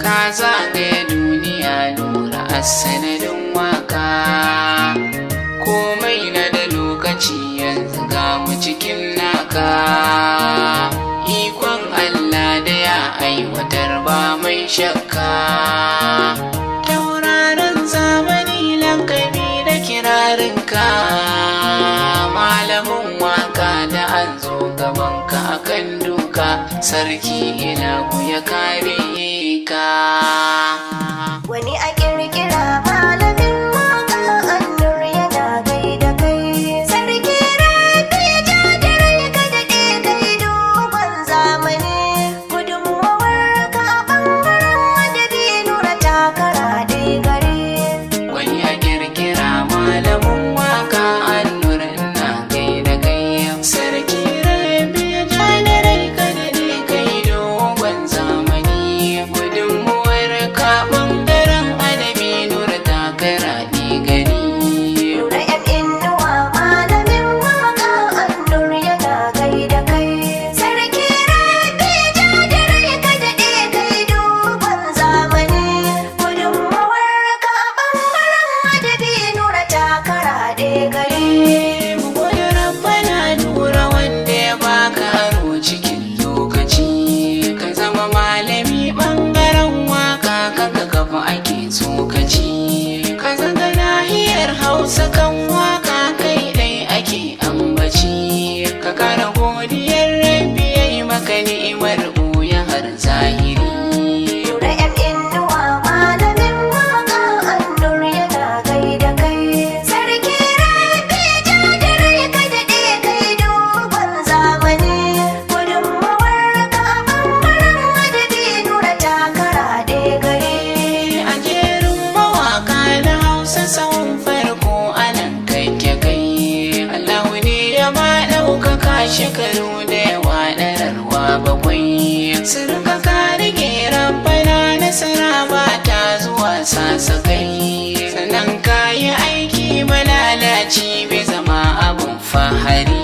ka zagaye duniya nura a sanadin waka. Komai na da lokaci yanzu ga mu cikin naka. Ikon Allah da ya aiwatar ba mai shakka. Tauraron zamani lakabi da kirarinka, malamin waka da an zo gabanka akan duka, sarki ilahu ya kare ka. Wani a kirkira malamin waka annur yana gaida kai, sarki rabi ya ja da rai ka daɗe kai dogon zamani, gudunmawar ka a ɓangaren adabi nura takara dai gari. Wani a kirkira malamin waka annur ina gaida kai, sarki rabi ya ja da rai ka daɗe kai dogon zamani, gudunmuwar ka ɓangaren adabi nura takara ɗi gari. Nura ‘yan inuwa malamin waka annur yana gaida kai, sarki rabi ya ja da rai ka daɗe kai dogon zamani, gudunmawar ka a ɓangaren adabi nura takara dai gari. Mu gode rabbana nura wanda ya baka aro cikin lokaci, ka zama malami ɓangaren waka kanka kafa ake tsokaci, ka zaga nahiyar hausa kan waka kai ɗai ake ambaci, ka kara godiyar rabbi yayi maka ni'imar ɓuya har zahiri. Nura ‘yan inuwa malamin waka annur yana gaida kai, sarki rabi ya ja da rai ka daɗe kai dogon zamani, gudunmawar ka a ɓangaren adabi nura takara dai gari. A jerin mawaka na hausa tsawon farko anan kake kai, Allahu ne ya ma ɗaukaka shekaru da yawa ɗararwa bakwai, sirka ka rike rabbana nasara ba ta zuwa sasakai, sannan ka yi aiki malalaci bai zama abun fahari.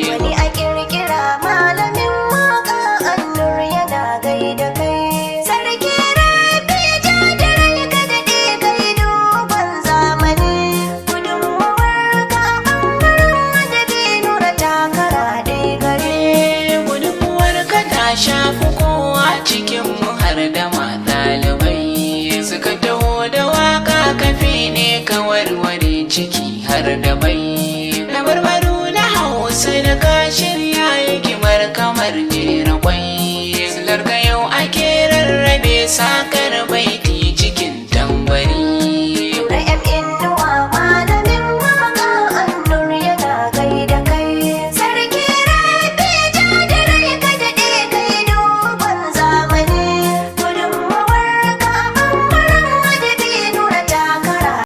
Wani a kirkira malamin waka annur yana gaida kai, sarki rabi ya ja da rai ka daɗe kai dogon zamani, gudunmawar ka a ɓangaren adabi nura takara dai gari. Gudunmuwar ka ta shafi kowa cikin mu har da ma ɗalibai, suka taho da waka kafi ne ka warware ciki har da bai, na barbaru na hausa da ka shirya hikimar kamar jera kwai, silar ka yau ake rarrabe sakar baiti